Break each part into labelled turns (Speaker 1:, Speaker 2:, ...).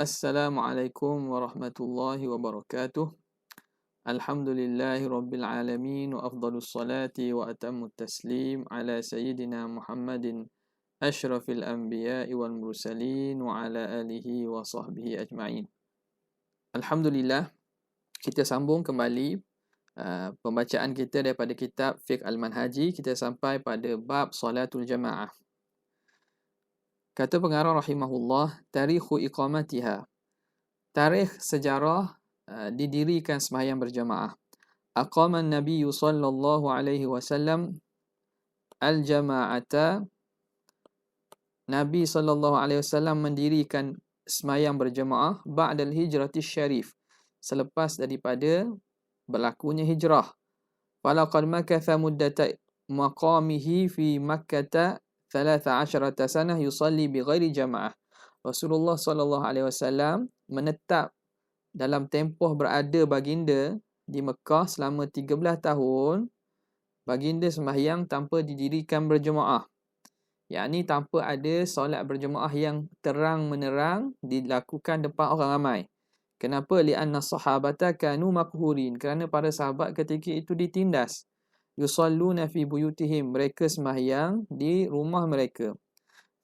Speaker 1: Assalamualaikum warahmatullahi wabarakatuh. Alhamdulillahi rabbil alamin wa afdalus salati wa atammut taslim ala sayyidina Muhammadin asyrafil anbiya'i wal mursalin wa ala alihi wa sahbihi ajma'in. Alhamdulillah, kita sambung kembali pembacaan kita daripada kitab Fiqh Al-Manhaji. Kita sampai pada bab salatul jamaah. Kata pengarang rahimahullah, tarikhu iqamatiha. Tarikh sejarah didirikan sembahyang berjamaah. Aqama an-nabiy sallallahu alaihi wasallam al-jama'ata. Nabi sallallahu alaihi wasallam mendirikan sembahyang berjamaah ba'dal hijrati syarif, selepas daripada berlakunya hijrah. Falaqad makatha muddata maqamihi fi Makkah 13 sanah yusalli bighairi jamaah. Rasulullah sallallahu alaihi wasallam menetap dalam tempoh berada baginda di Mekah selama 13 tahun, baginda sembahyang tanpa didirikan berjemaah. Yakni tanpa ada solat berjemaah yang terang-menerang dilakukan depan orang ramai. Kenapa? Li'anna sahabata kanu maqhurin, kerana para sahabat ketika itu ditindas. Yusalluna fi buyutihim, mereka sembahyang di rumah mereka.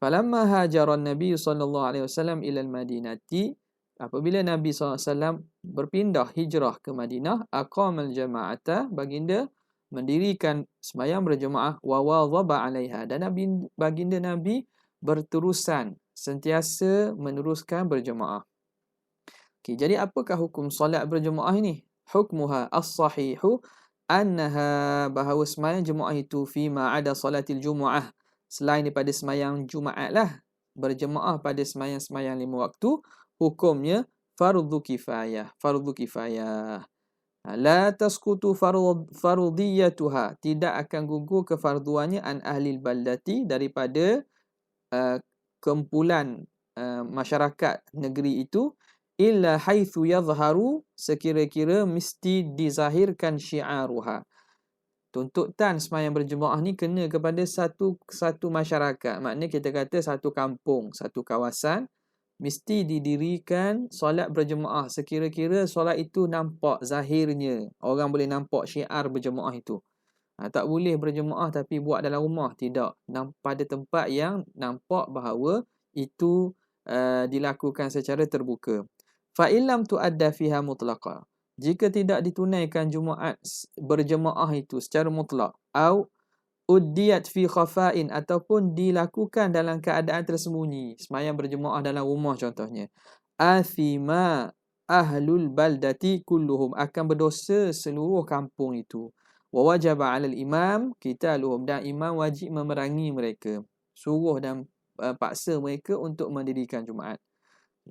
Speaker 1: Falamma hajara Nabi sallallahu alaihi wasallam ila al-Madinati, apabila Nabi SAW berpindah hijrah ke Madinah, aqamal jama'ata, baginda mendirikan sembahyang berjemaah, wa wadhaba 'alaiha, dan baginda Nabi berterusan sentiasa meneruskan berjemaah. Okey, jadi apakah hukum solat berjemaah ini? Hukmuha as-sahihu annaha, bahawa sembahyang jemaah itu fi ma ada salatil jumu'ah, selain daripada sembahyang Jumaat lah, berjemaah pada sembahyang-sembahyang 5 waktu, hukumnya fardu kifayah. Fardu kifayah. La tasqutu fardiyatuha, tidak akan gugur kefarduannya an ahlil baldati, daripada kumpulan masyarakat negeri itu, illa haitsu yadhharu, sekira-kira mesti dizahirkan syiaruha. Tuntutan sembahyang berjemaah ni kena kepada satu masyarakat. Maknanya kita kata satu kampung, satu kawasan, mesti didirikan solat berjemaah. Sekira-kira solat itu nampak zahirnya, orang boleh nampak syiar berjemaah itu. Tak boleh berjemaah tapi buat dalam rumah. Tidak. Pada tempat yang nampak bahawa itu dilakukan secara terbuka. Fa illam tuadda fiha mutlaqa, jika tidak ditunaikan Jumaat berjemaah itu secara mutlak, au uddiyat fi khafa'in, ataupun dilakukan dalam keadaan tersembunyi, sembahyang berjemaah dalam rumah contohnya, athima ahlul baldati kulluhum, akan berdosa seluruh kampung itu. Wa wajaba 'alal imam qitaluhum, dan imam wajib memerangi mereka, suruh dan paksa mereka untuk mendirikan Jumaat.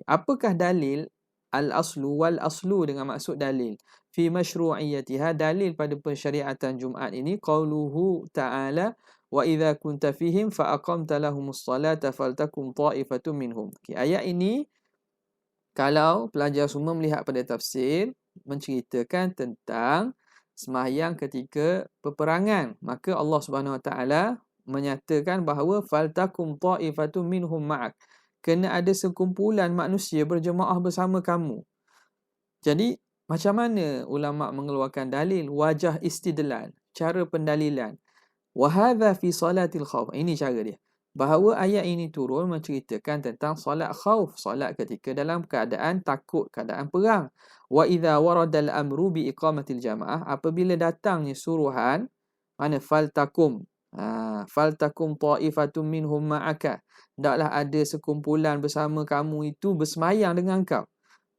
Speaker 1: Apakah dalil al-aslu wal aslu, dengan maksud dalil fi masyru'iyyatiha, dalil pada pensyariatan Jumaat ini, qauluhu ta'ala wa idza kunta fihim fa aqamta lahumus salata faltakum ta'ifatun minhum. Ayat ini kalau pelajar semua melihat pada tafsir, menceritakan tentang sembahyang ketika peperangan, maka Allah Subhanahu Wa Taala menyatakan bahawa faltakum ta'ifatun minhum ma'ak, kena ada sekumpulan manusia berjemaah bersama kamu. Jadi macam mana ulama mengeluarkan dalil? Wajah istidlal, cara pendalilan. Wa hadha fi salatil khauf, ini cara dia. Bahawa ayat ini turun menceritakan tentang solat khauf, solat ketika dalam keadaan takut, keadaan perang. Wa idza warada al-amru bi iqamatil jamaah, apabila datangnya suruhan, mana faltakum, faltakum ta'ifatun minhum ma'aka, hendaklah ada sekumpulan bersama kamu itu bersemayang dengan kau.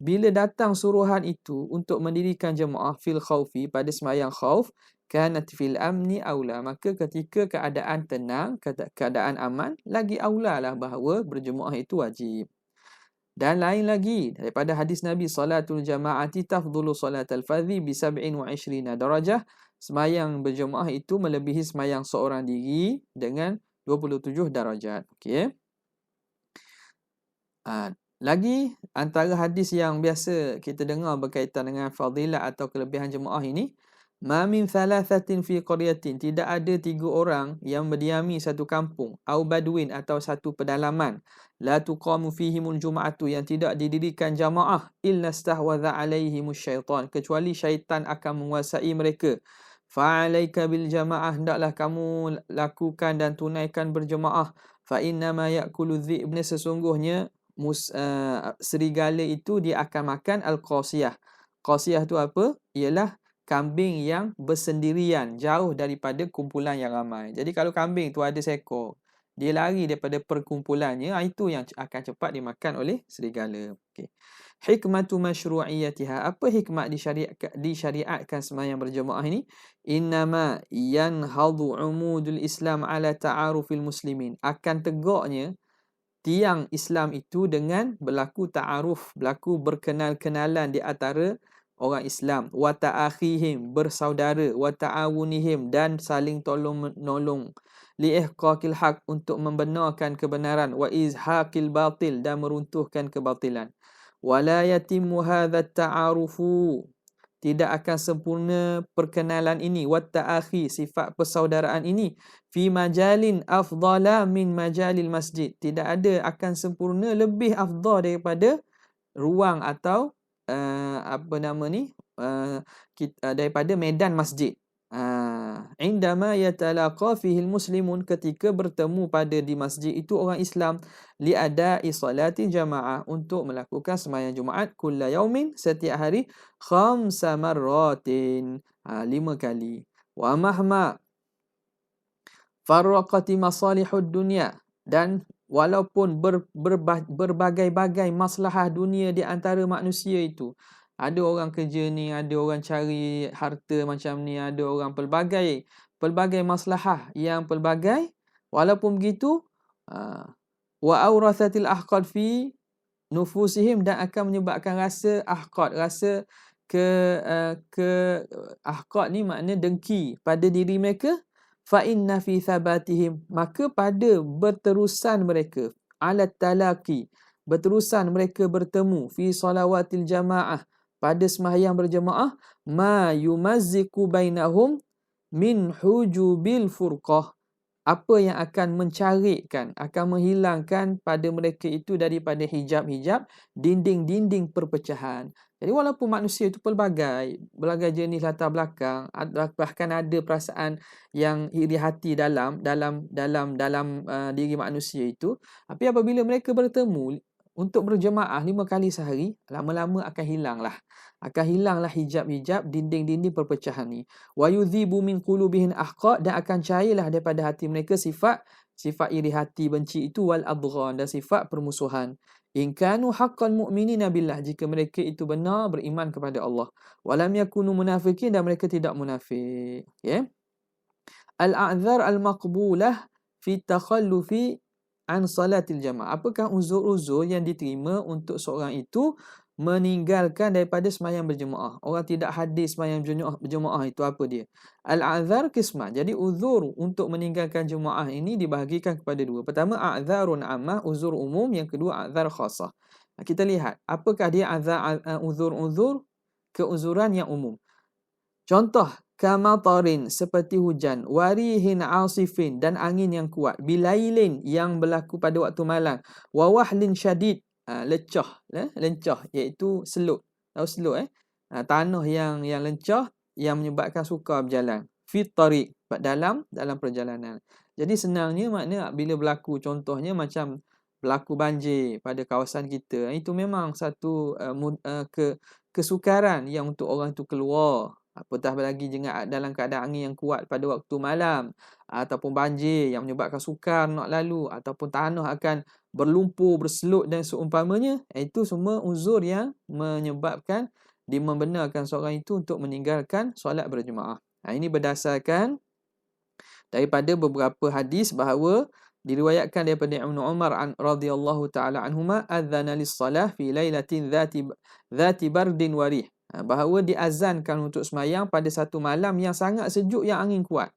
Speaker 1: Bila datang suruhan itu untuk mendirikan jemaah fil khaufi, pada semayang khauf, kanat fil amni aula, maka ketika keadaan tenang, keadaan aman, lagi aula lah bahawa berjemaah itu wajib. Dan lain lagi daripada hadis Nabi, salatul jama'ati tafdhulu salatal fardhi bi 27 darajah, semayang berjemaah itu melebihi semayang seorang diri dengan 27 darajat. Okey. Lagi antara hadis yang biasa kita dengar berkaitan dengan fadilat atau kelebihan jemaah ini, Ma min thalathatin fi qaryatin, tidak ada 3 orang yang berdiami satu kampung, au badwin atau satu pedalaman, la tuqamu fihimul jum'atu, yang tidak didirikan jamaah, illa stahwadha alaihimus syaitan, kecuali syaitan akan menguasai mereka. Fa'alaika bil jamaah, hendaklah kamu lakukan dan tunaikan berjemaah. Fa inna ma ya'kulu dhi'b, sesungguhnya serigala itu dia akan makan al-qasiyah. Qasiyah tu apa? Ialah kambing yang bersendirian, jauh daripada kumpulan yang ramai. Jadi kalau kambing tu ada seekor, dia lari daripada perkumpulannya, itu yang akan cepat dimakan oleh serigala. Okey. Hikmatu masyru'iyatiha, apa hikmat disyariatkan sembahyang berjemaah ini? Innama yanhadhu umudul Islam ala ta'arufil muslimin, akan tegaknya tiang Islam itu dengan berlaku ta'aruf, berlaku berkenal-kenalan di antara orang Islam, wa ta'akhihim, bersaudara, wa ta'awunihim, dan saling tolong-menolong, li ihqaqil haq, untuk membenarkan kebenaran, wa izhaqil batil, dan meruntuhkan kebatilan. Wa la yatimmu hadha ta'arufu, tidak akan sempurna perkenalan ini, wa ta'akhi, sifat persaudaraan ini, fi majalin afdala min majalil masjid, tidak ada akan sempurna lebih afdal daripada ruang atau daripada medan masjid. Indama yatalaqa fihi muslimun, ketika bertemu pada di masjid itu orang Islam, li ada'i salati jamaah, untuk melakukan sembahyang Jumaat, kulla yaumin, setiap hari, khamsa marratin, 5 kali. Wa mahma farraqati masalihud dunya, dan walaupun berbagai-bagai masalah dunia di antara manusia itu, ada orang kerja ni, ada orang cari harta macam ni, ada orang pelbagai masalah yang pelbagai, walaupun begitu, wa awrathatil ahqad fi nufusihim, dan akan menyebabkan rasa ahqad, rasa ahqad ni makna dengki pada diri mereka. Fa inna fi thabatihim, maka pada berterusan mereka, ala talaqi, berterusan mereka bertemu, fi salawatil jamaah, pada sembahyang berjemaah, ma yumazziqu bainahum min hujubil furqah, apa yang akan mencarikkan, akan menghilangkan pada mereka itu daripada hijab-hijab, dinding-dinding perpecahan. Jadi walaupun manusia itu pelbagai jenis latar belakang, bahkan ada perasaan yang iri hati dalam diri manusia itu, tapi apabila mereka bertemu untuk berjemaah 5 kali sehari, lama-lama akan hilanglah hijab-hijab, dinding-dinding perpecahan ni. Wa yudhibu min qulubihim ahqad, dan akan cairlah daripada hati mereka sifat iri hati, benci itu, wal adghan, dan sifat permusuhan. In kanu haqqan mu'minina billah, jika mereka itu benar beriman kepada Allah. Walam yakunu munafiqin, dan mereka tidak munafik. Okay? Al-a'dzar al-maqbulah fi takhallufi an salatil jamaah. Apakah uzur-uzur yang diterima untuk seorang itu meninggalkan daripada sembahyang berjemaah? Orang tidak hadir sembahyang berjemaah itu apa dia? Al-a'dzar qisman. Jadi uzur untuk meninggalkan jemaah ini dibahagikan kepada 2. Pertama, a'dzarun ammah, uzur umum. Yang kedua, a'dzar khassah. Kita lihat apakah dia uzur-uzur keuzuran yang umum. Contoh, kamatarin, seperti hujan, warihin asifin, dan angin yang kuat, bilailin, yang berlaku pada waktu malam, wa wahlin syadid, lencah, iaitu selut. Tahu selut tanah yang lencah, yang menyebabkan sukar berjalan. Fit tariq, dalam perjalanan. Jadi senangnya makna bila berlaku, contohnya macam berlaku banjir pada kawasan kita, itu memang satu kesukaran yang untuk orang itu keluar. Apatah lagi jika dalam keadaan angin yang kuat pada waktu malam, ataupun banjir yang menyebabkan sukar nak lalu, ataupun tanah akan berlumpur, berselut dan seumpamanya. Itu semua uzur yang menyebabkan membenarkan seorang itu untuk meninggalkan solat berjemaah. Ini berdasarkan daripada beberapa hadis bahawa diriwayatkan daripada Ibnu Umar radhiyallahu taala anhuma, adzana lis-salah fi lailatin dzati bardin warih, bahawa diazankan untuk sembahyang pada satu malam yang sangat sejuk, yang angin kuat.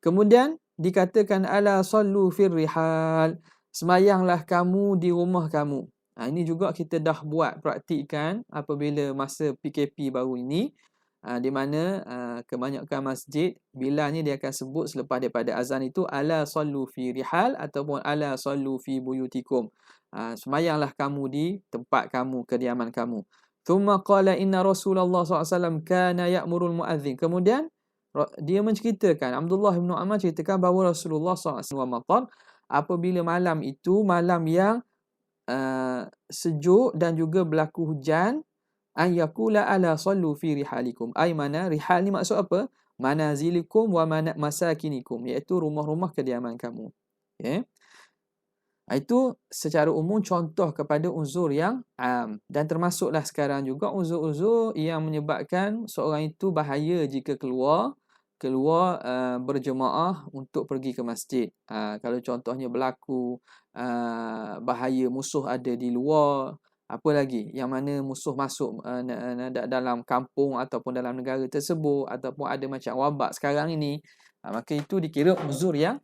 Speaker 1: Kemudian dikatakan, ala sallu fir rihal, sembahyanglah kamu di rumah kamu. Ini juga kita dah buat praktikkan apabila masa PKP baru ini. di mana kebanyakan masjid bilangnya dia akan sebut selepas daripada azan itu ala sallu fi rihal ataupun ala sallu fi buyutikum. Semayanglah kamu di tempat kamu, kediaman kamu. Thumma qala inna Rasulullah SAW kana ya'murul muadzin. Kemudian dia menceritakan, Abdullah bin Umar ceritakan bahawa Rasulullah SAW Ramadan apabila malam itu malam yang sejuk dan juga berlaku hujan, an yaqula ala sallu fi rihalikum. Ai mana rihal ni maksud apa? Manazilikum wa masakinikum, iaitu rumah-rumah kediaman kamu. Okey. Itu secara umum contoh kepada uzur yang dan termasuklah sekarang juga uzur-uzur yang menyebabkan seorang itu bahaya jika keluar berjemaah untuk pergi ke masjid. Kalau contohnya berlaku bahaya musuh ada di luar, apa lagi yang mana musuh masuk dalam kampung ataupun dalam negara tersebut, ataupun ada macam wabak sekarang ini, maka itu dikira uzur yang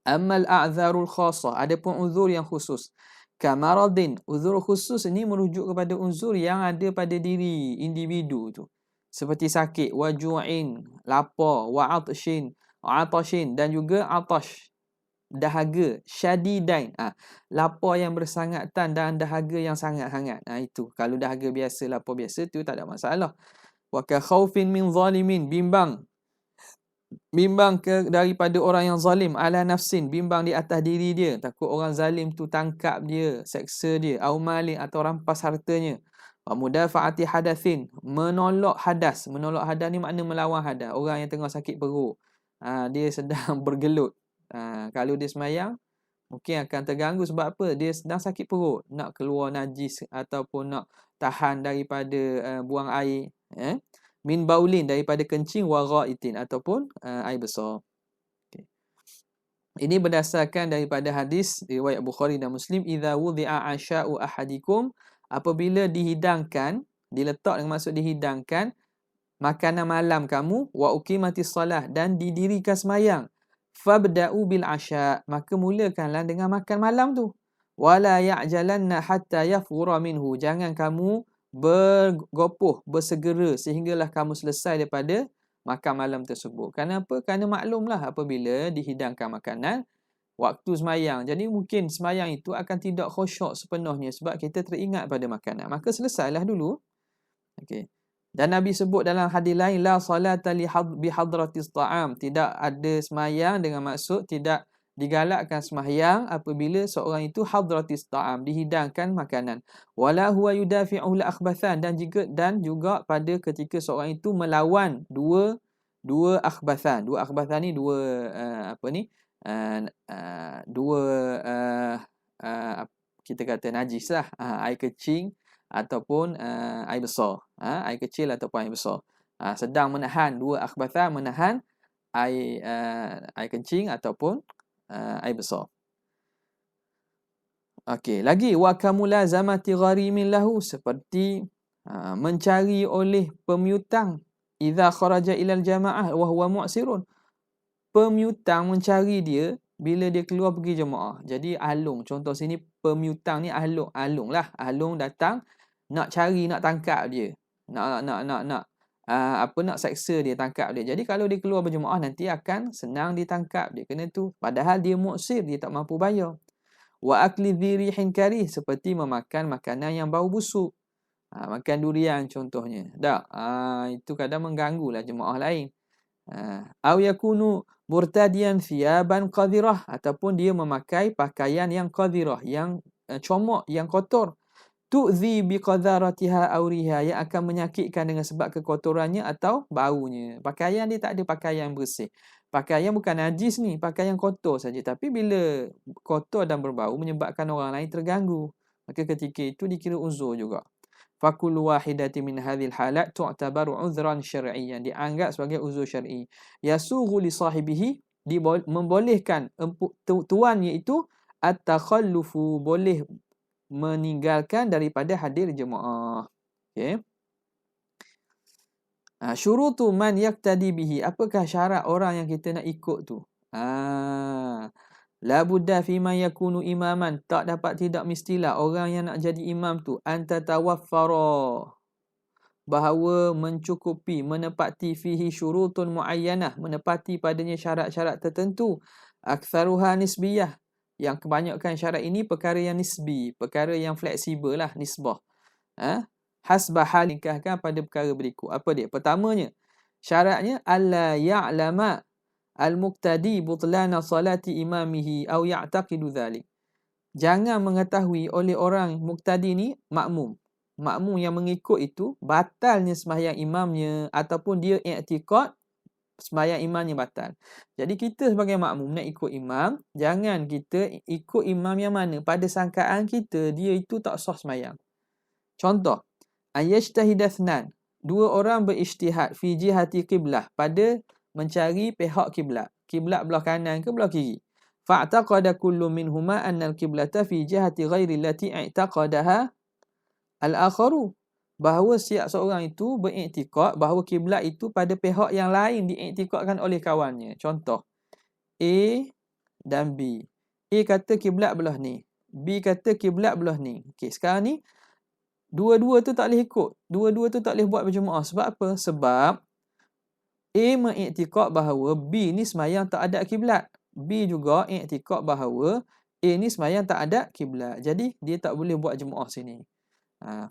Speaker 1: Ammal a'dzarul khassah, adapun uzur yang khusus. Kamaradin, uzur khusus ini merujuk kepada uzur yang ada pada diri individu tu. Seperti sakit, waju'in, lapar, wa'atshin, atashin dan juga atash, dahaga, syadidain. Lapar yang bersangatan dan dahaga yang sangat-sangat. Itu kalau dahaga biasa, lapar biasa tu tak ada masalah. Wa ka khaufin min zalimin, bimbang daripada orang yang zalim, ala nafsin, bimbang di atas diri dia, takut orang zalim tu tangkap dia, seksa dia, au malin atau rampas hartanya. Wa mudafa'ati hadatsin, menolak hadas ni makna melawan hadas. Orang yang tengah sakit perut, dia sedang bergelut, kalau dia semayang mungkin akan terganggu. Sebab apa? Dia sedang sakit perut, nak keluar najis ataupun nak tahan daripada buang air, min baulin, daripada kencing, wa ghaitin ataupun air besar. Okay. Ini berdasarkan daripada hadis riwayat Bukhari dan Muslim, idza wudi'a asha'u ahadikum, apabila dihidangkan, diletak dengan maksud dihidangkan makanan malam kamu, wa uqimatis salah, dan didirikan sembahyang, fabda'u bil asya', maka mulakanlah dengan makan malam tu, wala ya'jalanna hatta yafghura minhu, jangan kamu bergopoh, bersegera sehinggalah kamu selesai daripada makan malam tersebut. Kenapa? Kerana maklumlah apabila dihidangkan makanan waktu semayang, jadi mungkin semayang itu akan tidak khusyuk sepenuhnya sebab kita teringat pada makanan. Maka selesailah dulu. Okey. Dan Nabi sebut dalam hadis lain, la salata bi hadratis ta'am, tidak ada semayang dengan maksud tidak digalakkan sembahyang apabila seorang itu hadratis ta'am, dihidangkan makanan. Wala huwa yudafi'u al-akhbathan, dan juga pada ketika seorang itu melawan dua akhbathan. Dua akhbathan ni dua kita kata najis lah, air kecil ataupun air besar. Air kecil ataupun air besar. Sedang menahan dua akhbathan, menahan air kencing ataupun air besar. Okey, lagi wa kamulazamati gharimin lahu, seperti mencari oleh pemiutang, idza kharaja ilal jamaah wa huwa mu'sirun, pemiutang mencari dia bila dia keluar pergi jemaah. Jadi alung, contoh sini pemiutang ni alung lah, alung datang nak cari, nak tangkap dia, nak seksa dia, tangkap dia. Jadi kalau dia keluar berjemaah nanti akan senang ditangkap dia, kena tu. Padahal dia muksir, dia tak mampu bayar. Wa akli dhirihin karih, seperti memakan makanan yang bau busuk. Makan durian contohnya. Itu kadang mengganggulah jemaah lain. Au yakunu murtadiyan thiyaban qadirah, ataupun dia memakai pakaian yang qadirah, yang comok, yang kotor. Tu'zi biqadaratiha auriha, yang akan menyakitkan dengan sebab kekotorannya atau baunya. Pakaian dia tak ada pakaian bersih. Pakaian bukan najis ni, pakaian kotor saja. Tapi bila kotor dan berbau menyebabkan orang lain terganggu, maka ketika itu dikira uzur juga. Fakul wahidati min hadhil halat tu'tabaru uzran syar'iyyan, dianggap sebagai uzur syar'i. Yasughu li sahibihi, membolehkan tuannya itu at-takhallufu, boleh meninggalkan daripada hadir jemaah. Okey. Syurutu man yaqtadi bihi, apakah syarat orang yang kita nak ikut tu? La budda fi ma yakunu imaman, tak dapat tidak mestilah orang yang nak jadi imam tu anta tawaffara bahawa mencukupi, menepati fihi syurutun muayyanah, menepati padanya syarat-syarat tertentu, aktsaruha nisbiyah, yang kebanyakan syarat ini perkara yang nisbi, perkara yang fleksibel lah, nisbah. Hasba hal nikahkan pada perkara berikut. Apa dia? Pertamanya, syaratnya alla ya'lama al-muqtadi butlana salati imamihi aw ya'taqidu dhalik. Jangan mengetahui oleh orang muqtadi ni, makmum. Makmum yang mengikut itu batalnya sembahyang imamnya ataupun dia i'tiqad sembahyang imamnya batal. Jadi kita sebagai makmum nak ikut imam, jangan kita ikut imam yang mana pada sangkaan kita dia itu tak sah sembahyang. Contoh, ayajtahidathnan, dua orang berijtihad fi jihati qiblah, pada mencari pihak kiblat. Kiblat belah kanan ke belah kiri. Fa'taqada kullu minhuma anna al-qiblata fi jihati ghairi allati i'taqadaha al-akharu. Bahawa setiap seorang itu beriktikad bahawa kiblat itu pada pihak yang lain diiktikadkan oleh kawannya. Contoh, A dan B. A kata kiblat belah ni, B kata kiblat belah ni. Okey, sekarang ni dua-dua tu tak boleh ikut. Dua-dua tu tak boleh buat berjemaah. Sebab apa? Sebab A mengiktikad bahawa B ni sembahyang tak ada kiblat. B juga iktikad bahawa A ni sembahyang tak ada kiblat. Jadi dia tak boleh buat jemaah sini.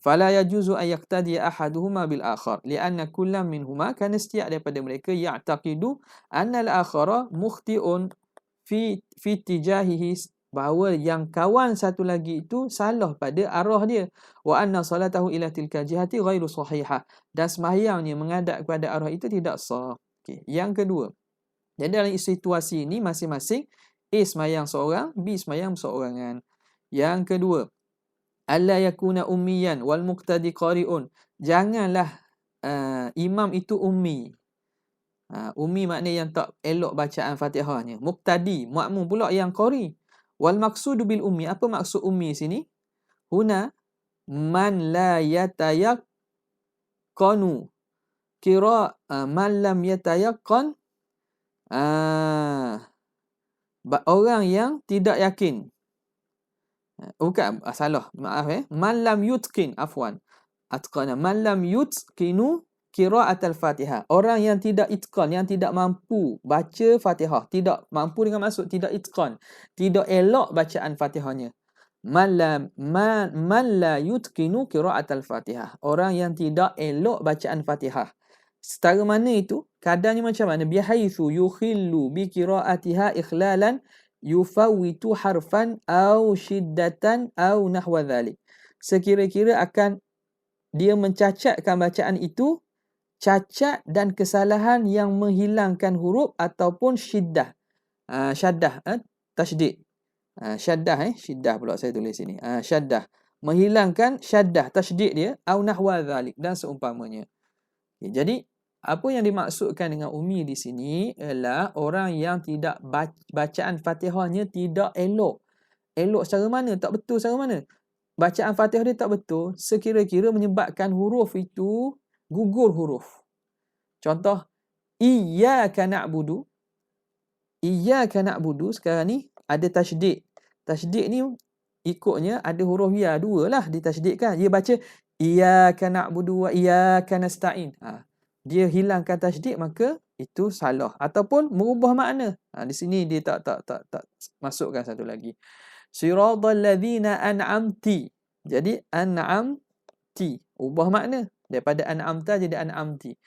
Speaker 1: Fala yajuzu an yaqtadi ahaduhuma bil akhar lianna kullam minhuma, kana setiap daripada mereka ya'taqidu anna al-akhara mukhti'un fi tijahihi, bahawa yang kawan satu lagi itu salah pada arah dia, wa anna salatahu ila tilka jihati ghairu sahihah, dan sembahyangnya menghadap kepada arah itu tidak sah. Okey, yang kedua. Jadi dalam situasi ini masing-masing A sembahyang seorang, B sembahyang seorangan. Yang kedua, alla yakuna ummiyan wal muqtadi qari'un. Janganlah imam itu ummi. Ummi makna yang tak elok bacaan Fatihahnya. Muqtadi, makmum pula yang qari. Wal maqsudu bil ummi, apa maksud ummi sini? Huna man la yatayaqqanu man lam yatayaqqan, orang yang tidak yakin. Bukan, salah, maaf man lam yutqin, afwan, atqana, man lam yutqinu qira'at al-Fatihah, orang yang tidak itqan, yang tidak mampu baca Fatihah, tidak mampu dengan maksud tidak itqan, tidak elok bacaan Fatihahnya. Man la yutqinu qira'at al-Fatihah, orang yang tidak elok bacaan Fatihah. Setara mana itu? Kadarnya macam mana? Bihaitsu yukhillu bi qira'atiha ikhlalan yufawwitu harfan au shiddatan au nahwa dhalik. Sekira-kira akan dia mencacatkan bacaan itu, cacat dan kesalahan yang menghilangkan huruf ataupun syiddah. Syaddah, tasydid. Syiddah pula saya tulis sini. Syaddah, menghilangkan syaddah, tasydid dia, au nahwa dhalik, dan seumpamanya. Okay, jadi apa yang dimaksudkan dengan ummi di sini ialah orang yang tidak bacaan Fatihahnya tidak elok. Elok secara mana? Tak betul secara mana? Bacaan Fatihah dia tak betul, sekira-kira menyebabkan huruf itu gugur huruf. Contoh, iyyaka na'budu. Iyyaka na'budu sekarang ni ada tasydid. Tasydid ni ikutnya ada huruf ya, dua lah ditasydidkan. Dia baca iyyaka na'budu wa iyyaka nasta'in. Dia hilangkan tasydid, maka itu salah ataupun merubah makna. Di sini dia tak masukkan satu lagi. Siratal ladzina an'amti. Jadi an'amti, ubah makna daripada an'amta jadi an'amti.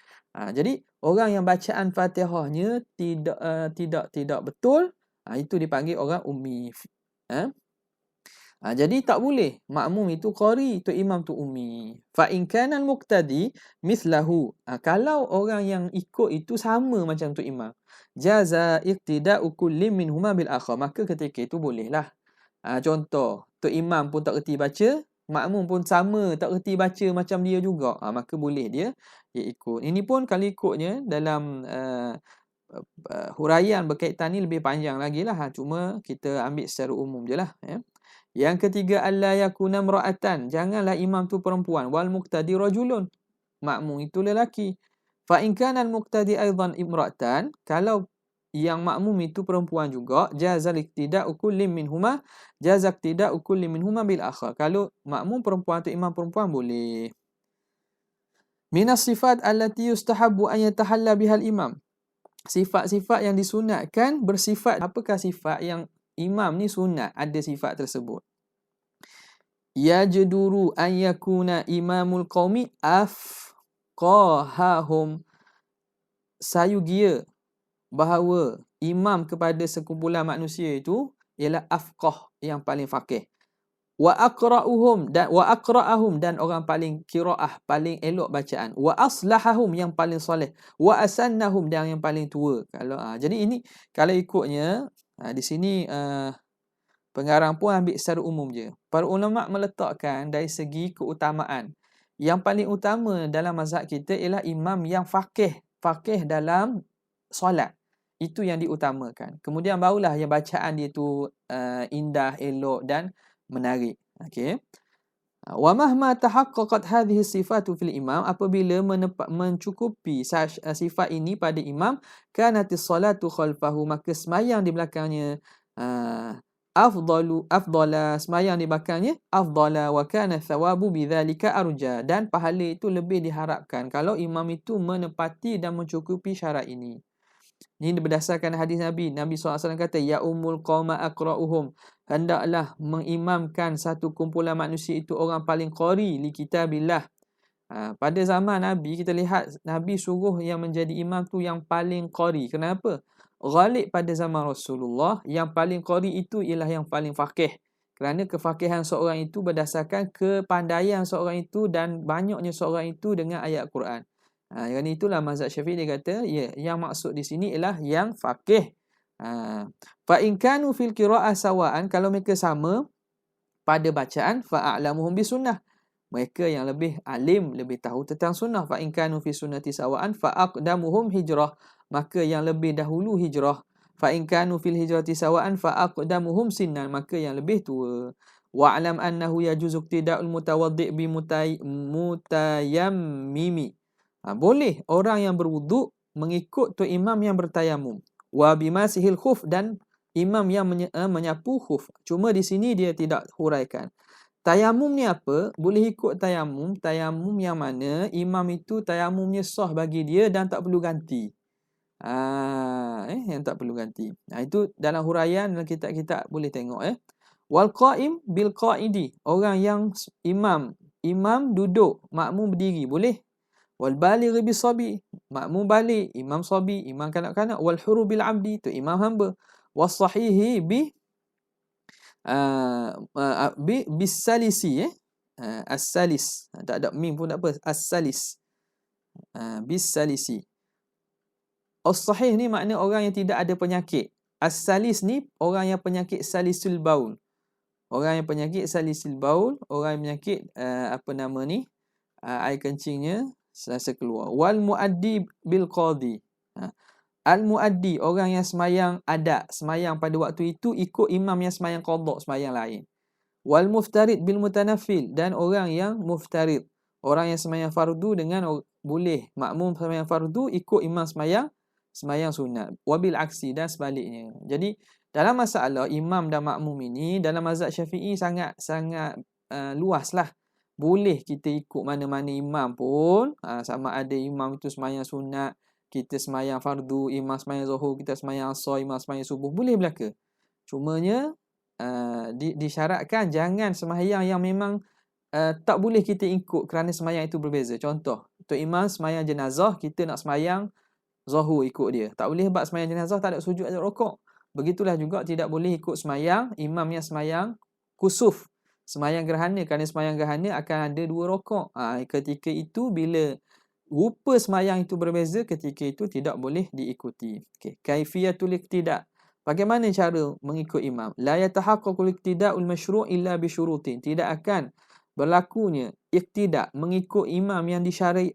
Speaker 1: Jadi orang yang bacaan Fatihahnya tidak betul, itu dipanggil orang ummi. Jadi tak boleh makmum itu qari, tu imam tu ummi. Fa in kana al-muqtadi mislahu, kalau orang yang ikut itu sama macam tu imam, jaza iqtida'u kulli minhuma bil akhar, maka ketika itu bolehlah. Contoh, tu imam pun tak reti baca, makmum pun sama tak reti baca macam dia juga, maka boleh dia ikut. Ini pun kalau ikutnya dalam huraian berkaitan ni lebih panjang lagi lah. Cuma kita ambil secara umum je lah. Yang ketiga, alla yakuna imra'atan, janganlah imam tu perempuan, wal muqtadi rajulun, makmum itu lelaki. Fa in kana al muqtadi aidan imra'atan, kalau yang makmum itu perempuan juga, jazal iqtida'u kulli minhuma, jazal iqtida'u kulli minhuma bil akhar. Kalau makmum perempuan atau imam perempuan boleh. Minas sifat allati yustahabbu an yatahalla bihal imam. Sifat-sifat yang disunatkan bersifat. Apakah sifat yang imam ni sunat ada sifat tersebut? Yajduru an yakuna imamul qaumi afqahahum. Sayugia bahawa imam kepada sekumpulan manusia itu ialah afqah, yang paling faqih. Wa aqra'uhum dan orang paling qiraah, paling elok bacaan. Wa aslahahum, yang paling soleh. Wa asannahum, dan yang paling tua. Jadi ini kalau ikutnya di sini pengarang pun ambil secara umum je. Para ulama meletakkan dari segi keutamaan. Yang paling utama dalam mazhab kita ialah imam yang faqih dalam solat. Itu yang diutamakan. Kemudian barulah yang bacaan dia tu indah, elok dan menarik. Okey. Wa mahma tahaqqaqat hadhihi sifatu fil imam, apabila mencukupi sifat ini pada imam, kanatis salatu khalfahu, maka sembahyang di belakangnya afdala, sembahyang di belakangnya afdala, wa kana thawabu bidzalika arja, dan pahala itu lebih diharapkan kalau imam itu menepati dan mencukupi syarat ini. Ini berdasarkan hadis Nabi. Nabi SAW kata, ya ummul qawma aqra'uhum. Hendaklah mengimamkan satu kumpulan manusia itu orang paling qari li kitabillah. Pada zaman Nabi, kita lihat Nabi suruh yang menjadi imam tu yang paling qari. Kenapa? Ghalib pada zaman Rasulullah, yang paling qari itu ialah yang paling faqih. Kerana kefaqihan seorang itu berdasarkan kepandaian seorang itu dan banyaknya seorang itu dengan ayat Quran. Yang itulah mazhab Syafi'i, dia kata ya, yang maksud di sini ialah yang faqih. Fa in kanu fil qira'ah sawaan, kalau mereka sama pada bacaan, fa a'lamuhum bis sunnah, mereka yang lebih alim, lebih tahu tentang sunnah. Fa in kanu fi sunnati sawaan fa aqdamuhum hijrah, maka yang lebih dahulu hijrah. Fa in kanu fil hijrati sawaan fa aqdamuhum sinnan, maka yang lebih tua. Wa'lam annahu yajuzu iqtida'ul mutawaddi' bi mutayammimi. Boleh orang yang berwuduk mengikut tu imam yang bertayamum. Wa bimasihil khuf, dan imam yang menyapu khuf. Cuma di sini dia tidak huraikan. Tayamum ni apa? Boleh ikut tayamum. Tayamum yang mana imam itu tayamumnya sah bagi dia dan tak perlu ganti. Yang tak perlu ganti. Itu dalam huraian dalam kitab-kitab boleh tengok. Wal qa'im bil qa'idi, orang yang imam duduk, makmum berdiri, boleh. Wal baligh bis sabi, makmum balik, imam sabi, imam kanak-kanak. Wal huru bil abdi, tu imam hamba. Was sahihi bis salisi, as-salis, tak ada mim pun tak apa, as-salis, bis salisi. As-sahih ni makna orang yang tidak ada penyakit. As-salis ni orang yang penyakit salisul baul. Orang yang penyakit salisul baul, orang yang penyakit air kencingnya selesa keluar. Wal muaddi bil qadi. Al muaddi, orang yang semayang adat, semayang pada waktu itu ikut imam yang semayang qada, semayang lain. Wal muftarid bil mutanaffil, dan orang yang muftarid, orang yang semayang fardu dengan boleh makmum semayang fardu ikut imam semayang sunat. Wabil aksi, dan sebaliknya. Jadi dalam masalah imam dan makmum ini dalam mazhab Syafi'i sangat luaslah. Boleh kita ikut mana-mana imam pun, sama ada imam itu semayang sunat, kita semayang fardu, imam semayang zuhur, kita semayang asar, imam semayang subuh, boleh belaka. Cumanya disyaratkan jangan semayang yang memang tak boleh kita ikut kerana semayang itu berbeza. Contoh, untuk imam semayang jenazah, kita nak semayang zuhur ikut dia. Tak boleh, sebab semayang jenazah tak ada sujud, tak ada rokok. Begitulah juga tidak boleh ikut semayang imam yang semayang kusuf, semayang gerhana, kerana semayang gerhana akan ada 2 rokok. Ketika itu bila rupa semayang itu berbeza, ketika itu tidak boleh diikuti. Kaifiyatul iqtida', bagaimana cara mengikut imam? La yatahaqqaqul iqtida'ul masyru' illa bi syurutin, tidak akan berlakunya iqtida', mengikut imam yang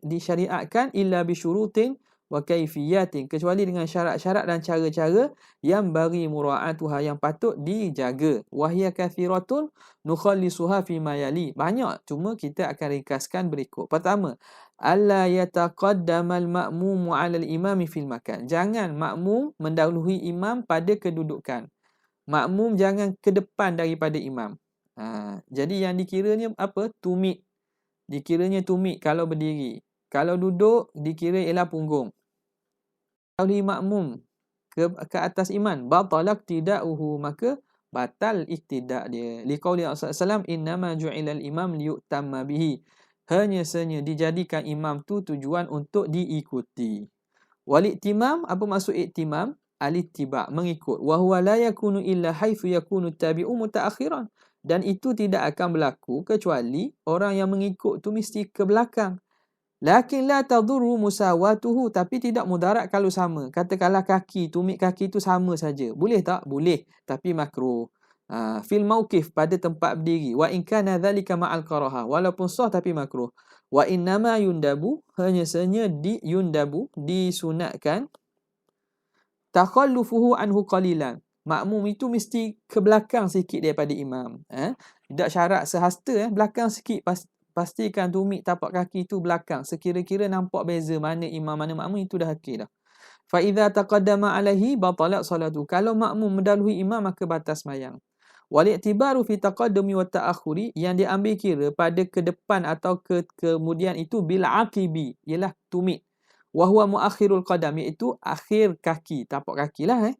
Speaker 1: disyariatkan, illa bi syurutin wa kaifiyatin, kecuali dengan syarat-syarat dan cara-cara yang bagi mura'atuha, yang patut dijaga. Wahya kathiratun nukhallisuha fi ma yali, banyak, cuma kita akan ringkaskan berikut. Pertama, alla yataqaddamal ma'mumu 'ala al-imami fil makan, jangan makmum mendahului imam pada kedudukan. Makmum jangan ke depan daripada imam. Jadi yang dikiranya apa? Tumit. Dikiranya tumit kalau berdiri. Kalau duduk dikira ialah punggung. Kalau makmum ke atas iman, batalak tida'uhu, maka batal iktidak dia. Liqauli sallallahu innama ju'ilal imam liyutamma bihi. Hanya sahaja dijadikan imam tu tujuan untuk diikuti. Wal iktimam, apa maksud iktimam? Al-ittiba', mengikut. Wa huwa la yakunu illa haitsu yakunu tabi'u mutaakhiran. Dan itu tidak akan berlaku kecuali orang yang mengikut tu mesti ke belakang. Lakin la tadurru musawatuhu, tapi tidak mudarat kalau sama. Katakanlah tumit kaki tu sama saja. Boleh tak? Boleh, tapi makruh. Fil mauqif, pada tempat berdiri. Wa in kana dzalika ma'al karaha, walaupun sah tapi makruh. Wa innama yundabu, hanya sahaja yundabu, disunatkan, takhallufuhu anhu qalilan. Makmum itu mesti ke belakang sikit daripada imam. Tidak syarat sehasta, belakang sikit. Pastikan tumit tapak kaki itu belakang. Sekira-kira nampak beza mana imam mana makmum, itu dah okey dah. Fa idza taqaddama alaihi batalat salatu. Kalau makmum mendahului imam maka batal sembahyang. Wal i'tibaru fi taqaddumi wa ta'akhuri, yang diambil kira pada ke depan atau kemudian itu bil aqibi, ialah tumit. Wa huwa muakhirul qadam, iaitu akhir kaki, tapak kaki lah.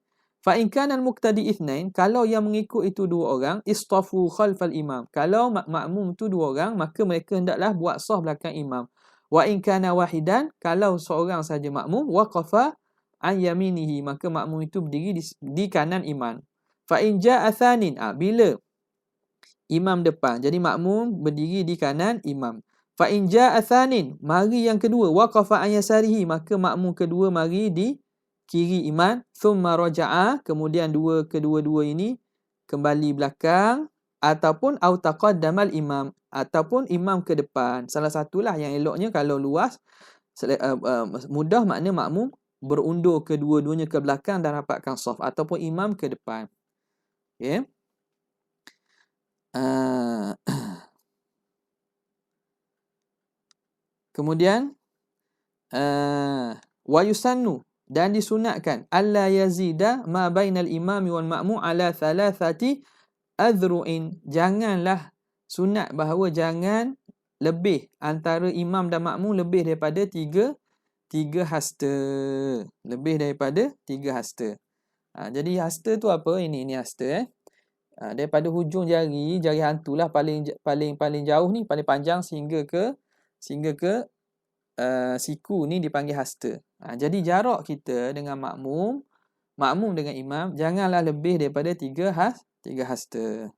Speaker 1: Fa in kana al-muqtadi ithnain, kalau yang mengikut itu dua orang, istafu khalfal imam. Kalau makmum tu dua orang, maka mereka hendaklah buat saf belakang imam. Wa in kana wahidan, kalau seorang saja makmum, waqafa an yaminihi, maka makmum itu berdiri di kanan imam. Fa in jaa thanin, bila imam depan, jadi makmum berdiri di kanan imam. Fa in jaa thanin, mari yang kedua, waqafa an yasarihi, maka makmum kedua mari di kiri imam. Thumma raja'a, kemudian kedua-dua ini kembali belakang, ataupun au taqaddamal imam, ataupun imam ke depan. Salah satulah yang eloknya. Kalau luas, mudah, makna makmum berundur kedua-duanya ke belakang dan rapatkan saf, ataupun imam ke depan. Okey. Kemudian wa yusannu, dan disunatkan, alla yazida ma bainal imami wal ma'mum ala thalathati adhru'in. Janganlah, sunat bahawa jangan lebih antara imam dan makmum lebih daripada tiga hasta. Lebih daripada 3 hasta. Jadi hasta tu apa? Ini hasta. Daripada hujung jari hantulah paling jauh ni, paling panjang sehingga ke siku ni dipanggil hasta. Jadi jarak kita dengan makmum dengan imam janganlah lebih daripada 3 hasta.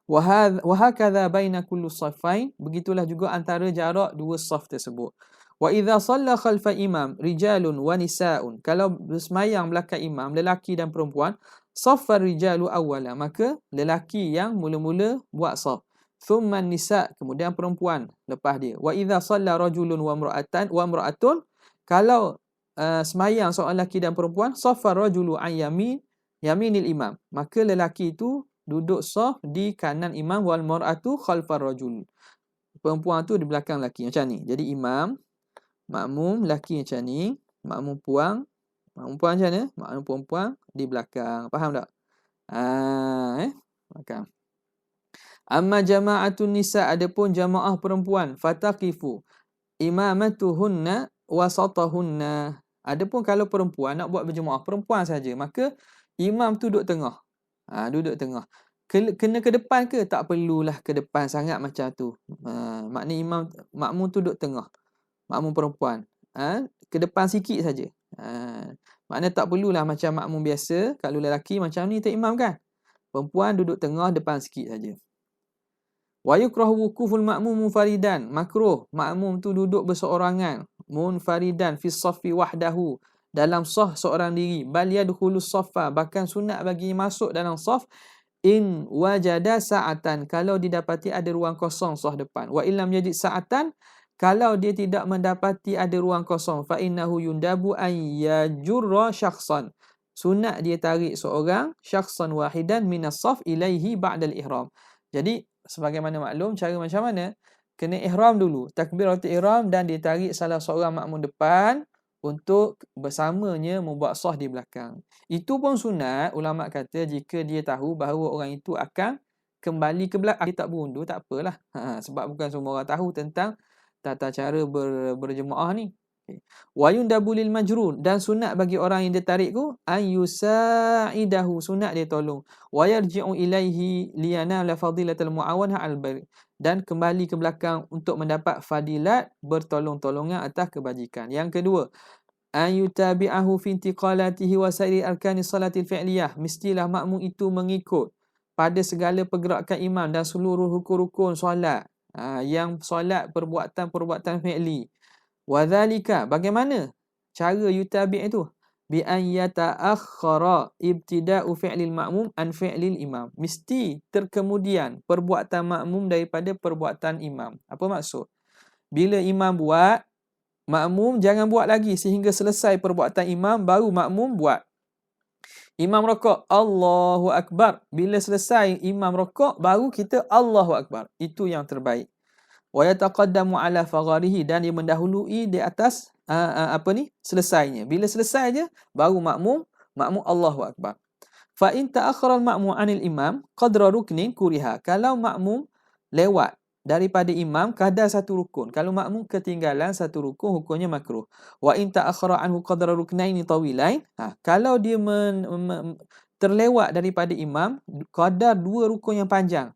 Speaker 1: Wa hakadha baina kulli saffain, begitulah juga antara jarak dua saf tersebut. Wa idza shalla khalfa imam rijalun wa nisaun, kalau bersemayang belakang imam lelaki dan perempuan, saffar rijalu awwala, maka lelaki yang mula-mula buat saf. Thumma nisa, kemudian perempuan lepas dia. Wa idza shalla rajulun wa imra'atun, kalau semayang seorang lelaki dan perempuan, saffar rajulu an yaminil imam, maka lelaki itu duduk saf di kanan imam, wal mar'atu khalfar rajul, perempuan tu di belakang lelaki. Macam ni. Jadi imam, makmum lelaki macam ni, makmum puan macam mana? Makmum perempuan di belakang. Faham tak? Belakang. Amma jama'atun nisa, adapun jamaah perempuan, fataqifu imamatuhunna wasatahunna. Adapun kalau perempuan nak buat berjemaah perempuan saja, maka imam tu duduk tengah. Duduk tengah. Kena ke depan ke? Tak perlulah ke depan sangat macam tu. Makna makmum tu duduk tengah. Makmum perempuan, ke depan sikit saja. Makna tak perlulah macam makmum biasa. Kalau lelaki macam ni tak imam kan. Perempuan duduk tengah, depan sikit saja. Wa yukrahu wukuful ma'mum munfaridan, makruh makmum tu duduk berseorangan, munfaridan fi saffi wahdahu, dalam saf seorang diri. Bal yadkhulus saffa, bahkan sunat bagi masuk dalam saf, in wajada sa'atan, kalau didapati ada ruang kosong saf depan. Wa illam yajid sa'atan, kalau dia tidak mendapati ada ruang kosong, fa innahu yundabu an yajurra syakhsan, sunat dia tarik seorang, syakhsan wahidan minas saf ilaihi ba'dal ihram. Jadi sebagaimana maklum, cara macam mana? Kena ihram dulu, takbiratul ihram, dan dia tarik salah seorang makmum depan untuk bersamanya membuat saf di belakang. Itu pun sunat. Ulama kata jika dia tahu bahawa orang itu akan kembali ke belakang, dia tak berundur, tak apalah. Sebab bukan semua orang tahu tentang tata cara berjemaah ni. Wa yundabu lil majrun, dan sunat bagi orang yang dia tarik tu ayusaidahu, sunat dia tolong. Wa yarji'u ilaihi liyanala fadilatal muawanah al bair, dan kembali ke belakang untuk mendapat fadilat bertolong-tolongan atas kebajikan. Yang kedua, ayutabi'ahu fi intiqalatihi wa sairi arkani salatil fi'liyah, mestilah makmum itu mengikut pada segala pergerakan imam dan seluruh rukun-rukun solat. Yang solat perbuatan-perbuatan fi'li. Wadzalika, bagaimana cara yutabi' itu? Bi an yata'akhkhara ibtida'u fi'lil ma'mum an fi'lil imam. Mesti terkemudian perbuatan makmum daripada perbuatan imam. Apa maksud? Bila imam buat, makmum jangan buat lagi sehingga selesai perbuatan imam baru makmum buat. Imam rokok, Allahu Akbar. Bila selesai imam rokok, baru kita Allahu Akbar. Itu yang terbaik. Wa yataqaddamu ala fagharihi, dan dia mendahului di atas selesainya. Bila selesai je baru makmum Allahu Akbar. Fa in ta'akhkhara al-ma'mum 'anil imam qadra ruknin kuriha. Kalau makmum lewat daripada imam kadar satu rukun, kalau makmum ketinggalan satu rukun, hukumnya makruh. Wa in ta'akhkhara anhu qadra ruknaini tawilain, kalau dia terlewat daripada imam kadar dua rukun yang panjang,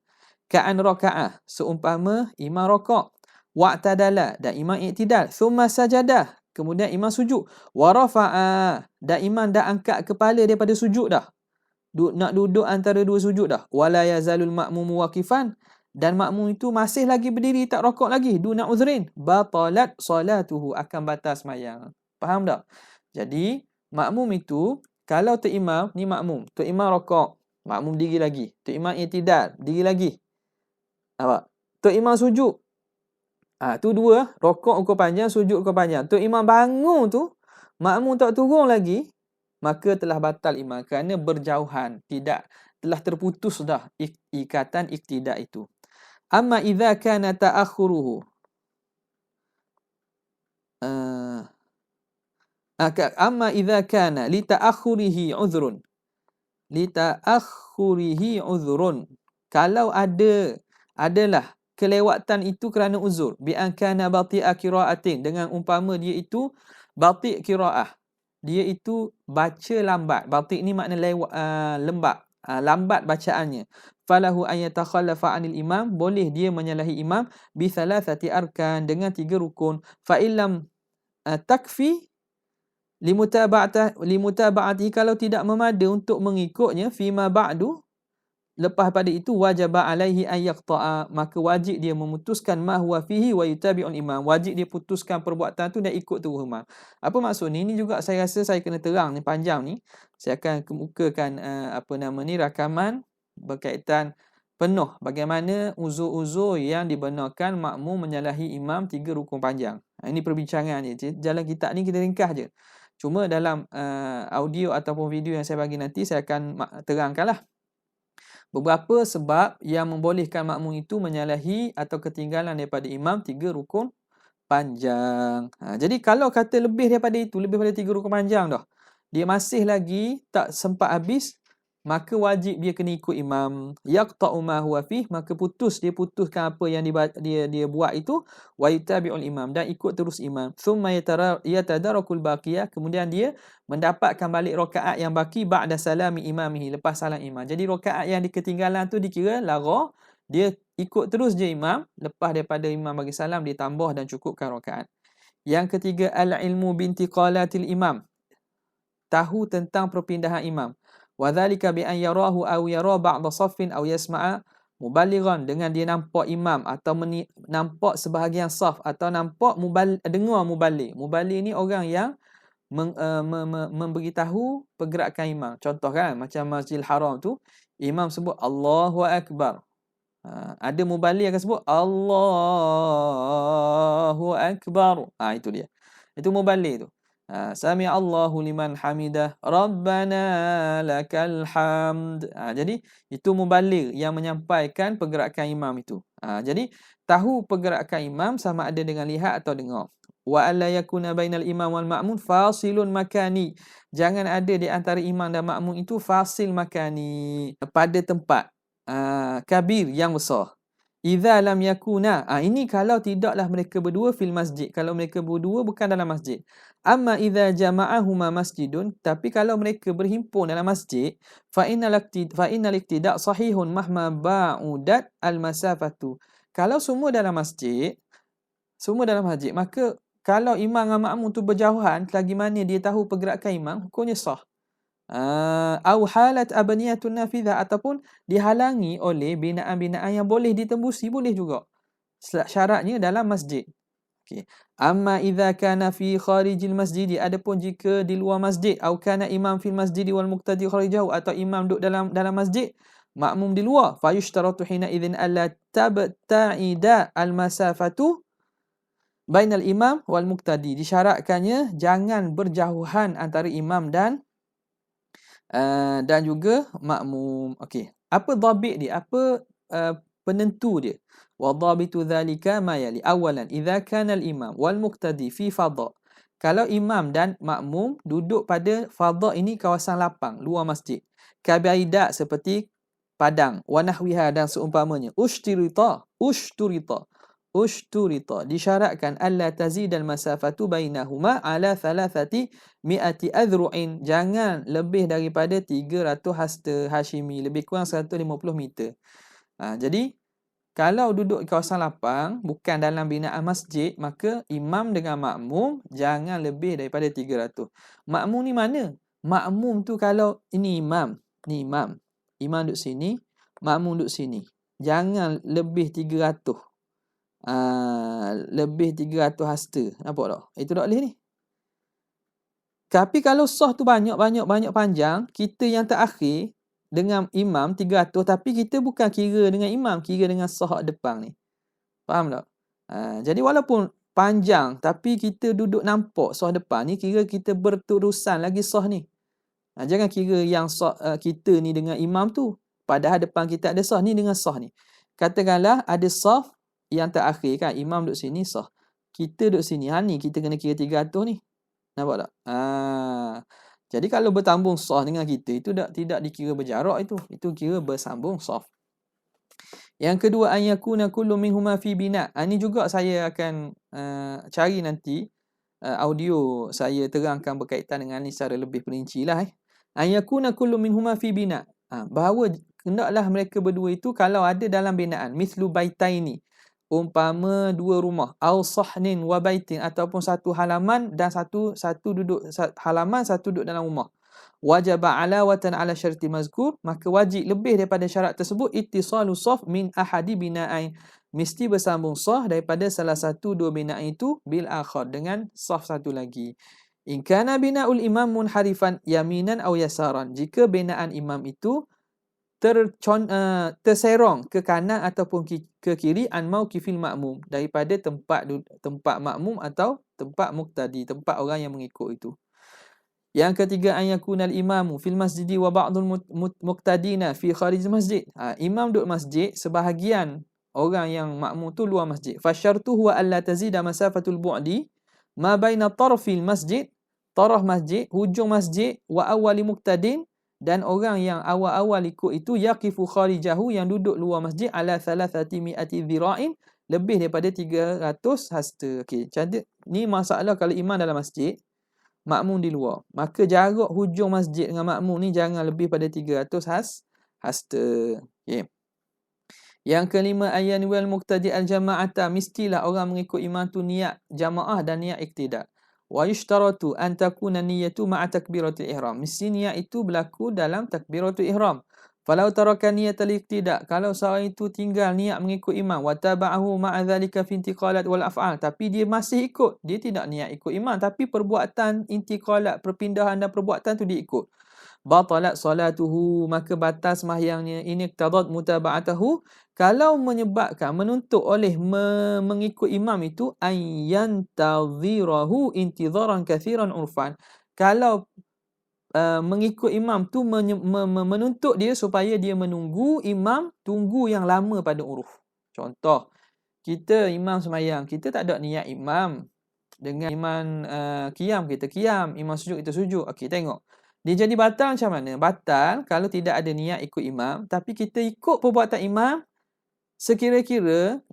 Speaker 1: ka'an raka'ah, seumpama imam rokok, wa'tadala, dan imam i'tidal, thumma sajadah, kemudian imam sujud, wa rafa'a, dan imam dah angkat kepala daripada sujud dah, nak duduk antara dua sujud dah, wala yazalul ma'mumu waqifan, dan makmum itu masih lagi berdiri tak rokok lagi, duna uzrin, batalat salatuhu, akan batal sembahyang. Faham tak? Jadi makmum itu kalau tok imam ni, makmum tok imam rokok, makmum diri lagi, tok imam i'tidal, diri lagi. Nampak? Tok imam sujud. Tu dua, rokok ukur panjang, sujud ukur panjang. Tok imam bangun tu, makmum tak turun lagi, maka telah batal imam kerana berjauhan, telah terputus dah ikatan iktida itu. Amma idza kana ta'akhuruhu amma idza kana li ta'akhurihi uzrun. Li ta'akhurihi uzrun. Kalau adalah kelewatan itu kerana uzur, bi an kana bati'a qira'atin, dengan umpama dia itu bati' qira'ah, dia itu baca lambat. Bati' ni makna lambat bacaannya. Falahu an yatakhallafa 'anil imam, boleh dia menyalahi imam bi thalathati arkan, dengan 3 rukun. Fa illam takfi limutaba'ati, kalau tidak memada untuk mengikutnya, fima ba'du, lepas pada itu, wajaba alaihi an yaqta'a, maka wajib dia memutuskan ma huwa fihi wa yutabi'ul imam, wajib dia putuskan perbuatan tu dan ikut terus imam. Apa maksud ni? Ini juga saya rasa saya kena terang ni, panjang ni. Saya akan kemukakan rakaman berkaitan penuh bagaimana uzur-uzur yang dibenarkan makmum menyalahi imam 3 rukun panjang. Ini perbincangan je. Dalam kitab ni kita ringkas je. Cuma dalam audio ataupun video yang saya bagi nanti, saya akan terangkanlah beberapa sebab yang membolehkan makmum itu menyalahi atau ketinggalan daripada imam 3 rukun panjang. Jadi kalau kata lebih daripada 3 rukun panjang dah, dia masih lagi tak sempat habis, maka wajib dia kena ikut imam. Yaqta'u ma huwa fih, maka dia putuskan apa yang dia buat itu, wa yutabi'ul imam, dan ikut terus imam. Thumma yatadarakul baqiyah, kemudian dia mendapatkan balik rakaat yang baki ba'da salami imamihi, lepas salam imam. Jadi rakaat yang ketinggalan tu dikira lara, dia ikut terus je imam, lepas daripada imam bagi salam dia tambah dan cukupkan rakaat. Yang ketiga, al-ilmu bintiqalatil imam, tahu tentang perpindahan imam. Wa dzalika bi an yarahu aw yara ba'da saffin aw yasma'a mubalighan, dengan dia nampak imam atau nampak sebahagian saf, atau nampak dengar mubaligh. Mubaligh ni orang yang memberitahu pergerakan imam. Contoh kan, macam Masjidil Haram tu, imam sebut Allahu Akbar. Ada mubaligh akan sebut Allahu Akbar. Itu dia. Itu mubaligh tu. Sami Allahu liman hamidah, Rabbana lakal hamd. Jadi itu mubaligh yang menyampaikan pergerakan imam itu. Jadi tahu pergerakan imam sama ada dengan lihat atau dengar. Wa alla yakuna bainal imam wal ma'mum fasilun makani. Jangan ada di antara imam dan makmum itu fasil makani, pada tempat kabir yang besar. Idza lam yakuna. Ini kalau tidaklah mereka berdua fil masjid. Kalau mereka berdua bukan dalam masjid. Amma idza jama'ahuma masjidun, tapi kalau mereka berhimpun dalam masjid, fa innal iqtida' sahihun mahma ba'udat al masafatu. Kalau semua dalam masjid, maka kalau imam dengan makmum tu berjauhan, selagi mana dia tahu pergerakan imam, hukumnya sah. Au halat abaniyatun nafidhah, ataupun dihalangi oleh binaan-binaan yang boleh ditembusi, boleh juga. Syaratnya dalam masjid. Okey. Amma idza kana fi kharijil masjid, adapun jika di luar masjid, au kana imam fil masjid wal muqtadi kharijahu, atau imam duduk dalam masjid, makmum di luar, fa yushtaratu hina idzin alla tabta'ida al masafatu bainal imam wal muqtadi. Disyaratkannya jangan berjauhan antara imam dan juga makmum. Okey. Apa dhabit dia? Apa penentu dia? Wa dhabitu dzalika ma yali. Awalan, idza kana al-imam wal muqtadi fi fadha. Kalau imam dan makmum duduk pada fadha, ini kawasan lapang luar masjid. Kabaida, seperti padang, wa nahwiha, dan seumpamanya. Ushturita, disyaratkan alla tazidal masafatu bainahuma ala thalathati mi'ati adhru'in, jangan lebih daripada 300 hasta Hashimi, lebih kurang 150 meter. Jadi kalau duduk di kawasan lapang bukan dalam binaan masjid, maka imam dengan makmum jangan lebih daripada 300. Makmum ni mana? Makmum tu kalau ini imam, imam duduk sini, makmum duduk sini, jangan lebih 300. Lebih 300 hasta. Nampak tak? Itu tak boleh ni. Tapi kalau sah tu banyak panjang, kita yang terakhir dengan imam 300, tapi kita bukan kira dengan imam, kira dengan sah depan ni. Faham tak? Jadi walaupun panjang, tapi kita duduk nampak sah depan ni, kira kita berterusan lagi sah ni. Jangan kira yang sah kita ni dengan imam tu, padahal depan kita ada sah ni dengan sah ni. Katakanlah ada sah yang terakhir kan, imam duduk sini sah. Kita duduk sini, ni kita kena kira 300 ni. Nampak tak? Jadi kalau bertambung sah dengan kita, itu tidak dikira berjarak itu. Itu kira bersambung saf. Yang kedua, an yakuna kullu minhuma fi bina. Ini juga saya akan cari nanti audio saya terangkan berkaitan dengan ni secara lebih perinci lah. An yakuna kullu minhuma fi bina. Bahawa hendaklah mereka berdua itu kalau ada dalam binaan, mislu baitaini, umpama dua rumah, au sahnin wa baitin, ataupun satu halaman dan satu duduk halaman, satu duduk dalam rumah. Wajaba alawatan ala syarti mazkur, maka wajib lebih daripada syarat tersebut, ittisalu saf min ahadi bina'ain, mesti bersambung saf daripada salah satu dua bina'ain itu bil akhar, dengan saf satu lagi. In kana bina'ul imam munharifan yaminan aw yasaran, jika binaan imam itu terserong ke kanan ataupun ke kiri, an mauqifil makmum, daripada tempat makmum atau tempat muqtadi, tempat orang yang mengikut itu. Yang ketiga, an yakunal imamu fil masjidi wa ba'dul muqtadina fi kharij masjid. Imam duduk masjid, sebahagian orang yang makmum tu luar masjid. Fasyartu huwa alla tazida masafatul bu'di ma baina tarfil masjid, taraf masjid, hujung masjid, wa awwali muqtadin, dan orang yang awal-awal ikut itu, yaqifu kharijahu, yang duduk luar masjid, ala thalathati mi'ati dhira'in, lebih daripada 300 hasta. Okey, jadi ni masalah kalau imam dalam masjid, makmum di luar. Maka jarak hujung masjid dengan makmum ni jangan lebih pada 300 hasta. Okey. Yang kelima, ayyan wal muqtadi al jama'ata, mestilah orang mengikut imam tu niat jamaah dan niat iktida. Wa yushtaratu an takuna niyyatu ma'a takbiratul ihram, mesti niat itu berlaku dalam takbiratul ihram. Falau taraka niyatal iqtida, kalau seorang itu tinggal niat mengikut imam, wa taba'ahu ma'a dhalika fi intiqalat wal af'al, tapi dia masih ikut, dia tidak niat ikut imam, tapi perbuatan intiqalat, perpindahan dan perbuatan tu dia ikut, batalat salatuhu, maka batal sembahyangnya. Ini iqtadat mutaba'atahu, kalau menyebabkan menuntut oleh mengikut imam itu, ayyantadhirahu intidharan kathiran urfan, kalau mengikut imam tu menuntut dia supaya dia menunggu imam, tunggu yang lama pada uruf. Contoh, kita imam sembahyang, kita tak ada niat imam, dengan imam qiyam, kita qiyam, imam sujud, kita sujud. Okey, tengok dia jadi batal macam mana? Batal kalau tidak ada niat ikut imam, tapi kita ikut perbuatan imam, sekira-kira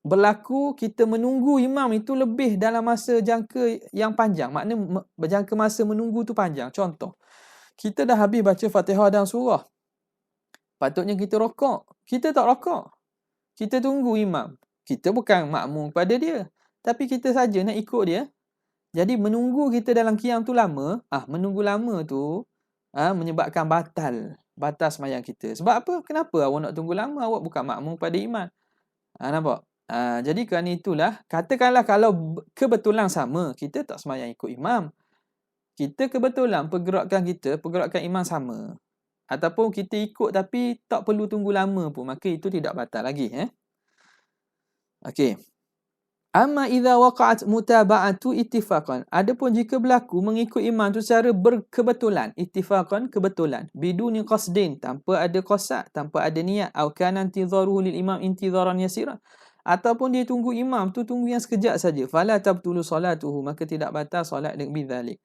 Speaker 1: berlaku kita menunggu imam itu lebih dalam masa jangka yang panjang. Maknanya jangka masa menunggu tu panjang. Contoh, kita dah habis baca Fatihah dan surah. Patutnya kita rokok. Kita tak rokok. Kita tunggu imam. Kita bukan makmum kepada dia. Tapi kita saja nak ikut dia. Jadi menunggu kita dalam qiyam tu lama. Menunggu lama tu menyebabkan batal sembahyang kita. Sebab apa? Kenapa awak nak tunggu lama? Awak bukan makmum kepada imam. Nampak? Jadi kerana itulah, katakanlah kalau kebetulan sama, kita tak sembahyang ikut imam. Kita kebetulan pergerakan imam sama. Ataupun kita ikut tapi tak perlu tunggu lama pun, maka itu tidak batal lagi. Okey. Amma idza waqa'at mutaba'atu ittifaqan. Adapun jika berlaku mengikut imam tu secara berkebetulan, ittifaqan kebetulan, biduni qasdin, tanpa ada qasad, tanpa ada niat, au kana intidharuhu lil imam intidharan yasira, ataupun dia tunggu imam tu tunggu yang sekejap saja, fala tabtulu salatuhu, maka tidak batal solat dengan bidzalik.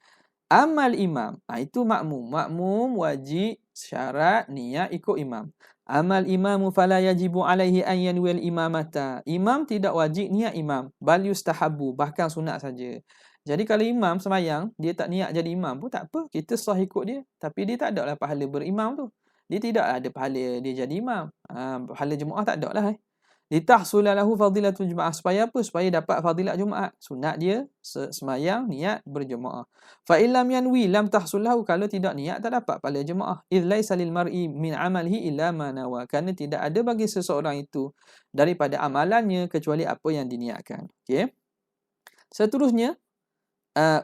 Speaker 1: Amal imam, itu makmum. Makmum wajib syarat niat ikut imam. Amal imamu fala yajibu alaihi an yanwil imamata. Imam tidak wajib niat imam, bal yustahabu, bahkan sunat saja. Jadi kalau imam sembahyang, dia tak niat jadi imam pun tak apa, kita sah ikut dia. Tapi dia tak ada lah pahala berimam tu. Dia tidak ada pahala dia jadi imam. Pahala Jumaat tak ada lah. Litahsula lahu fadilatul Jumaat. Supaya apa? Supaya dapat fadilat Jumaat. Sunat dia semayang niat berjemaah. Fa illam yanwi lam tahsul lahu. Kalau tidak niat tak dapat pahala jemaah. Idh laisa lil mar'i min amalihi illa ma nawa. Kerana tidak ada bagi seseorang itu daripada amalannya kecuali apa yang diniatkan. Okey. Seterusnya,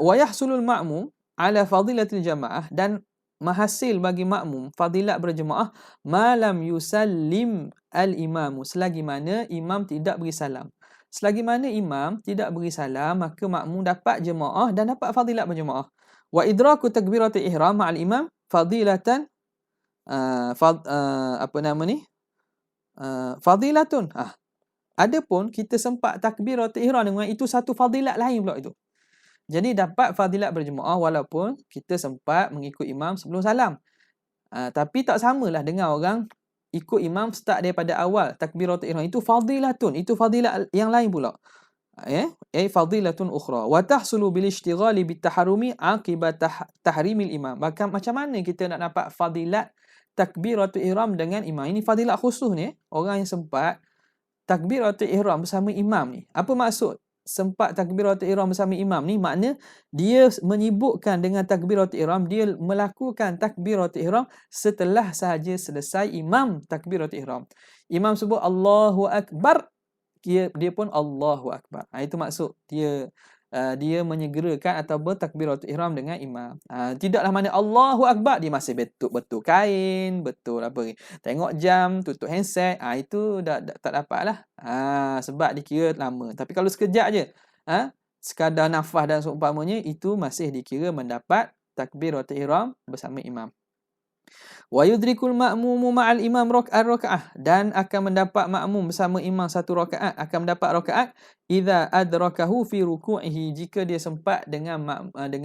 Speaker 1: wa yahsulul ma'mum ala fadilatil jamaah, dan mahasil bagi makmum fadilat berjemaah malam yusallim al-imamu, selagi mana imam tidak beri salam. Selagi mana imam tidak beri salam, maka makmum dapat jemaah dan dapat fadilat berjemaah. Wa idraku takbiratul ihram ma'al imam fadilatan fadilatun. Adapun kita sempat takbiratul ihram dengan itu satu fadilat lain pula itu. Jadi dapat fadilat berjemaah walaupun kita sempat mengikut imam sebelum salam. Tapi tak samalah dengan orang ikut imam start daripada awal takbiratul ihram. Itu fadilatun, itu fadilat yang lain pula. Fadilatun ukhra. Wa tahsulu bil ishtighali bit taharrumi aqibat tahrimil imam. Macam mana kita nak dapat fadilat takbiratul ihram dengan imam? Ini fadilat khusus ni. Orang yang sempat takbiratul ihram bersama imam ni. Apa maksud sempat takbiratul ihram bersama imam ni? Makna dia menyibukkan dengan takbiratul ihram, dia melakukan takbiratul ihram setelah sahaja selesai imam takbiratul ihram. Imam sebut Allahu Akbar, dia pun Allahu Akbar. Itu maksud dia menyegerakan atau bertakbiratul ihram dengan imam. Tidaklah mana Allahu Akbar dia masih betul kain, betul tengok jam, tutup handset. Itu dah tak dapatlah. Sebab dikira lama. Tapi kalau sekejap je, sekadar nafas dan seumpamanya, itu masih dikira mendapat takbiratul ihram bersama imam. Wa yudrikul ma'mumu ma'al imam raka'ah, dan akan mendapat makmum bersama imam satu rakaat, akan mendapat rakaat idza adrakahu fi ruku'ihi, jika dia sempat dengan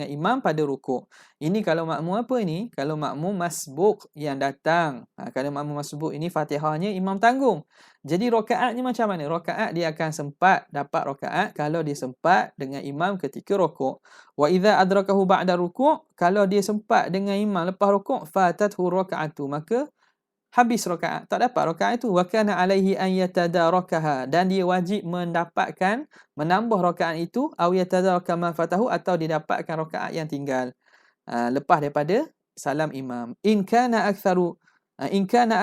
Speaker 1: imam pada rukuk. Ini kalau makmum apa ni? Kalau makmum masbuk yang datang. Kalau makmum masbuk ini Fatihahnya imam tanggung. Jadi rakaatnya macam mana? Rakaat dia akan sempat dapat rakaat kalau dia sempat dengan imam ketika rukuk. Wa idza adrakahu ba'da rukuk, kalau dia sempat dengan imam lepas rukuk, fatathu raka'atu, maka habis rakaat, tak dapat rakaat itu. Wa kana alaihi an yatadarakaha, dan dia wajib menambah rakaat itu, aw yatadaraka ma fatahu, atau didapatkan rakaat yang tinggal lepas daripada salam imam. In kana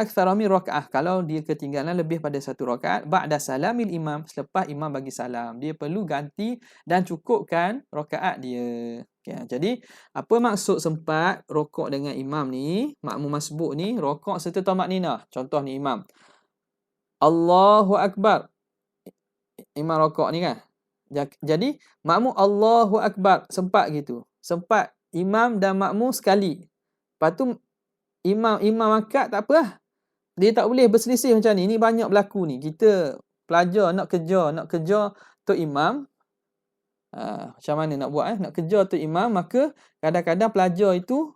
Speaker 1: aktsara min rakaah, kalau dia ketinggalan lebih pada satu rakaat, ba'da salamil imam, selepas imam bagi salam, dia perlu ganti dan cukupkan rakaat dia. Jadi apa maksud sempat rokok dengan imam ni? Makmum masbuk ni rokok serta tamakninah. Contoh ni imam Allahu Akbar, imam rokok ni kan. Jadi makmum Allahu Akbar, sempat gitu. Sempat imam dan makmum sekali. Lepas tu imam angkat, tak apa. Dia tak boleh berselisih macam ni. Ini banyak berlaku ni. Kita pelajar nak kejar tu imam. Macam mana nak buat nak kejar tu imam, maka kadang-kadang pelajar itu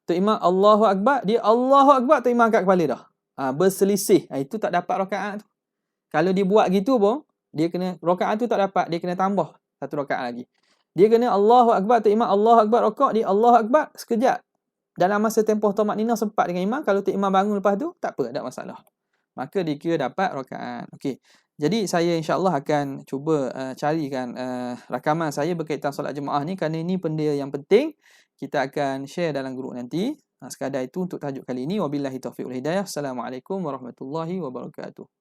Speaker 1: tu imam Allahu Akbar, dia Allahu Akbar, tu imam angkat kepala dah. berselisih, itu tak dapat rakaat tu. Kalau dia buat gitu pun, dia kena rakaat tu tak dapat, dia kena tambah satu rakaat lagi. Dia kena Allahu Akbar, tu imam Allahu Akbar rakaat, dia Allahu Akbar sekejap. Dalam masa tempoh tamakninah sempat dengan imam, kalau tu imam bangun lepas tu, tak apa, tak masalah. Maka dia kira dapat rakaat. Okey. Jadi saya insya-Allah akan cuba carikan rakaman saya berkaitan solat jemaah ni, kerana ini benda yang penting. Kita akan share dalam grup nanti. Sekadar itu untuk tajuk kali ini. Wabillahi taufiq wal hidayah. Assalamualaikum warahmatullahi wabarakatuh.